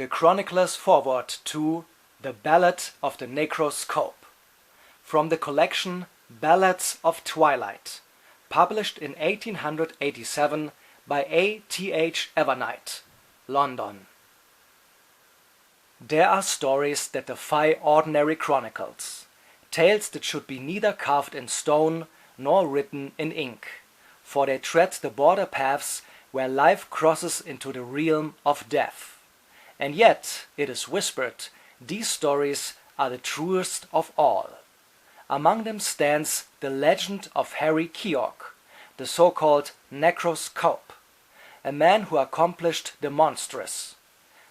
The Chronicler's Foreword to The Ballad of the Necroscope, from the collection Ballads of Twilight, published in 1887 by A. T. H. Evernight, London. There are stories that defy ordinary chronicles, tales that should be neither carved in stone nor written in ink, for they tread the border paths where life crosses into the realm of death. And yet, it is whispered, these stories are the truest of all. Among them stands the legend of Harry Keogh, the so-called Necroscope, a man who accomplished the monstrous,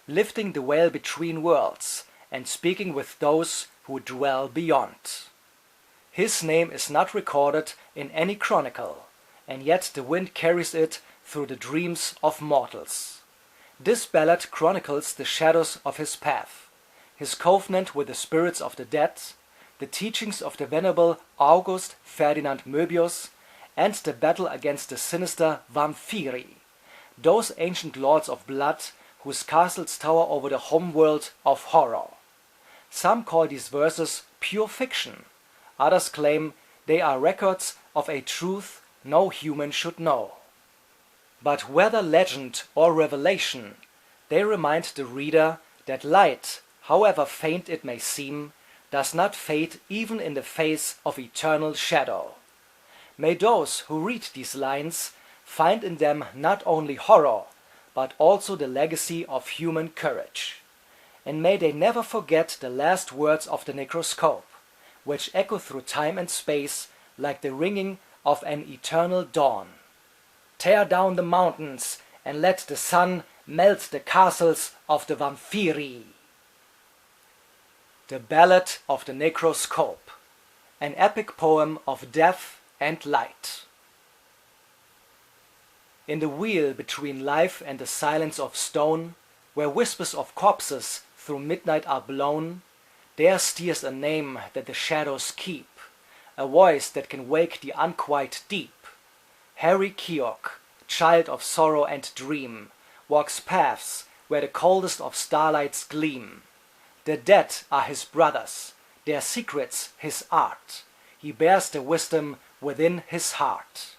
lifting the veil between worlds and speaking with those who dwell beyond. His name is not recorded in any chronicle, and yet the wind carries it through the dreams of mortals. This ballad chronicles the shadows of his path, his covenant with the spirits of the dead, the teachings of the venerable August Ferdinand Möbius, and the battle against the sinister Vampiri, those ancient lords of blood whose castles tower over the homeworld of horror. Some call these verses pure fiction, others claim they are records of a truth no human should know. But whether legend or revelation, they remind the reader that light, however faint it may seem, does not fade even in the face of eternal shadow. May those who read these lines find in them not only horror, but also the legacy of human courage. And may they never forget the last words of the Necroscope, which echo through time and space like the ringing of an eternal dawn. Tear down the mountains and let the sun melt the castles of the Vampiri. The Ballad of the Necroscope, an epic poem of death and light. In the wheel between life and the silence of stone, where whispers of corpses through midnight are blown, there steers a name that the shadows keep, a voice that can wake the unquiet deep. Harry Keogh, child of sorrow and dream, walks paths where the coldest of starlights gleam. The dead are his brothers, their secrets his art. He bears the wisdom within his heart.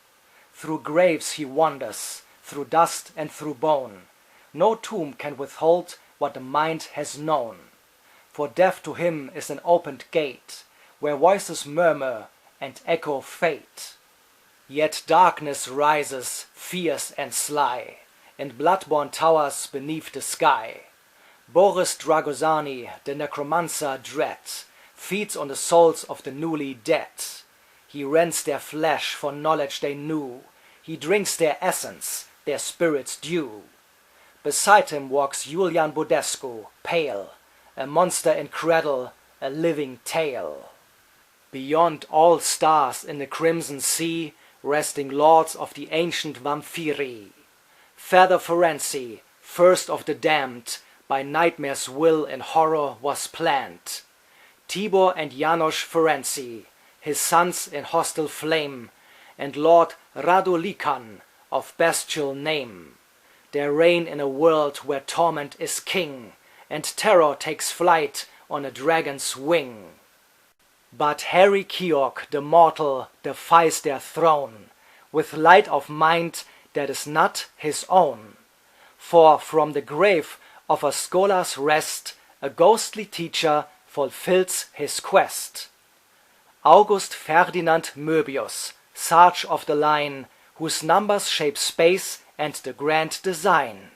Through graves he wanders, through dust and through bone. No tomb can withhold what the mind has known. For death to him is an opened gate, where voices murmur and echo fate. Yet darkness rises, fierce and sly, in blood-borne towers beneath the sky. Boris Dragosani, the necromancer dread, feeds on the souls of the newly dead. He rends their flesh for knowledge they knew. He drinks their essence, their spirit's due. Beside him walks Julian Bodescu, pale, a monster in cradle, a living tale. Beyond all stars in the crimson sea, resting lords of the ancient Vampiri. Feather Ferenci, first of the damned, by nightmare's will in horror was planned. Tibor and Janosch Ferenci, his sons in hostile flame, and Lord Radulikan, of bestial name. Their reign in a world where torment is king, and terror takes flight on a dragon's wing. But Harry Keogh, the mortal, defies their throne, with light of mind that is not his own. For from the grave of a scholar's rest, a ghostly teacher fulfills his quest. August Ferdinand Möbius, sarge of the line, whose numbers shape space and the grand design,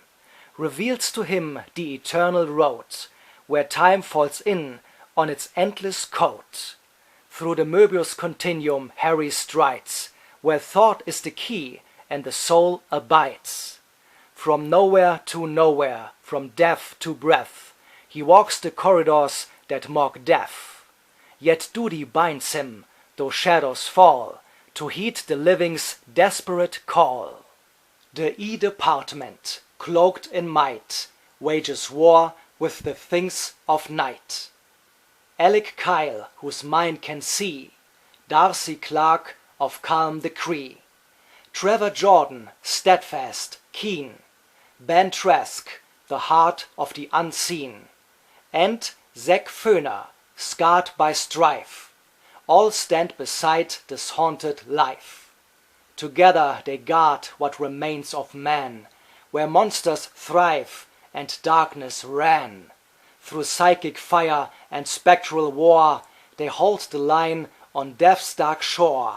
reveals to him the eternal road, where time falls in on its endless code. Through the Möbius continuum Harry strides, where thought is the key and the soul abides. From nowhere to nowhere, from death to breath, he walks the corridors that mock death. Yet duty binds him, though shadows fall, to heed the living's desperate call. The E-Department, cloaked in might, wages war with the things of night. Alec Kyle, whose mind can see, Darcy Clark of calm decree, Trevor Jordan, steadfast, keen, Ben Trask, the heart of the unseen, and Zack Föhner, scarred by strife, all stand beside this haunted life. Together they guard what remains of man, where monsters thrive and darkness ran. Through psychic fire and spectral war, they hold the line on death's dark shore.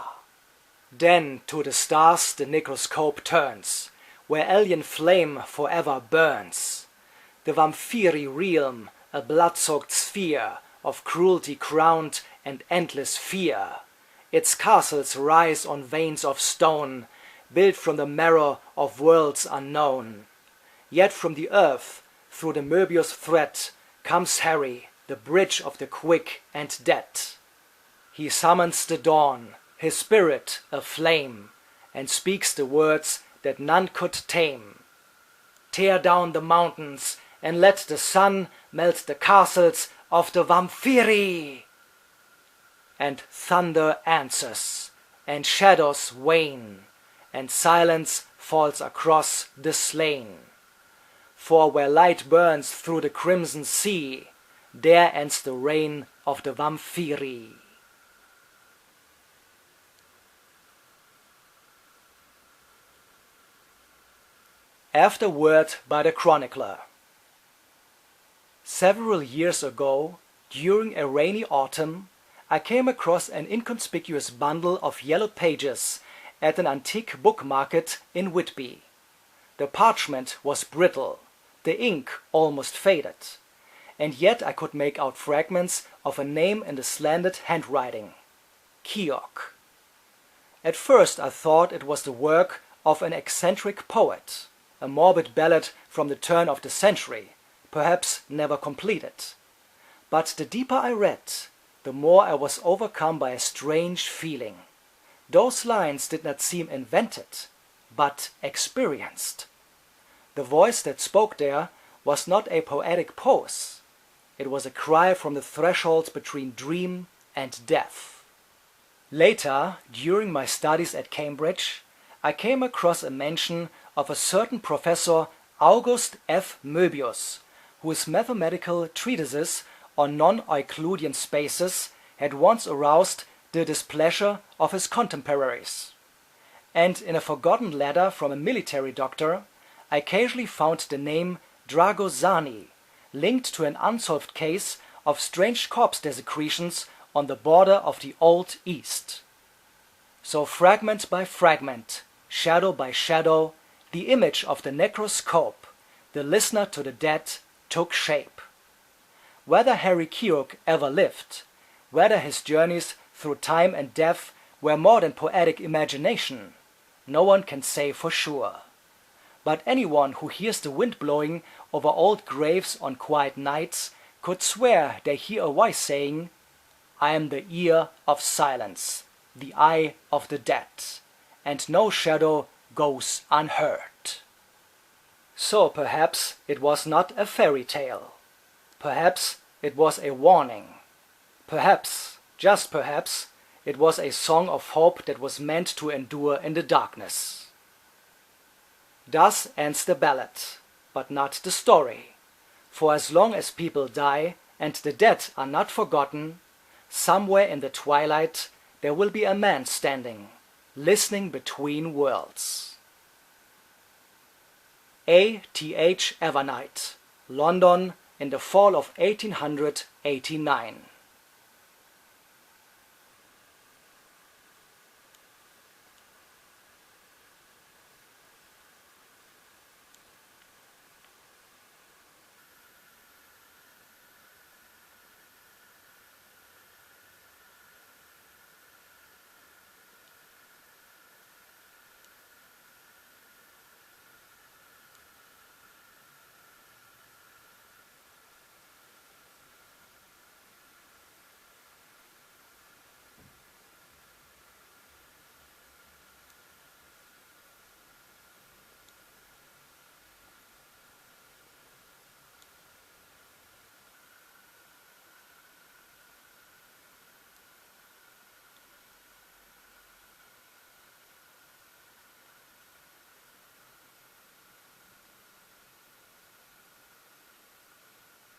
Then to the stars the Necroscope turns, where alien flame forever burns. The Vampiri realm, a blood-soaked sphere of cruelty crowned and endless fear. Its castles rise on veins of stone, built from the marrow of worlds unknown. Yet from the earth, through the Möbius thread, comes Harry, the bridge of the quick and dead. He summons the dawn, his spirit a flame, and speaks the words that none could tame. Tear down the mountains and let the sun melt the castles of the Vampiri. And thunder answers, and shadows wane, and silence falls across the slain. For where light burns through the crimson sea, there ends the reign of the Vampiri. Afterword by the chronicler. Several years ago, during a rainy autumn, I came across an inconspicuous bundle of yellow pages at an antique book market in Whitby. The parchment was brittle, the ink almost faded, and yet I could make out fragments of a name in the slanted handwriting: Keogh. At first I thought it was the work of an eccentric poet, a morbid ballad from the turn of the century, perhaps never completed. But the deeper I read, the more I was overcome by a strange feeling. Those lines did not seem invented, but experienced. The voice that spoke there was not a poetic pose. It was a cry from the threshold between dream and death. Later, during my studies at Cambridge, I came across a mention of a certain Professor August F. Möbius, whose mathematical treatises on non-Euclidean spaces had once aroused the displeasure of his contemporaries. And in a forgotten letter from a military doctor, I occasionally found the name Dragosani, linked to an unsolved case of strange corpse desecrations on the border of the Old East. So fragment by fragment, shadow by shadow, the image of the Necroscope, the listener to the dead, took shape. Whether Harry Keogh ever lived, whether his journeys through time and death were more than poetic imagination, no one can say for sure. But anyone who hears the wind blowing over old graves on quiet nights could swear they hear a voice saying, "I am the ear of silence, the eye of the dead, and no shadow goes unheard." So perhaps it was not a fairy tale. Perhaps it was a warning. Perhaps, just perhaps, it was a song of hope that was meant to endure in the darkness. Thus ends the ballad, but not the story. For as long as people die and the dead are not forgotten, somewhere in the twilight there will be a man standing, listening between worlds. A.T.H. Evernight, London, in the fall of 1889.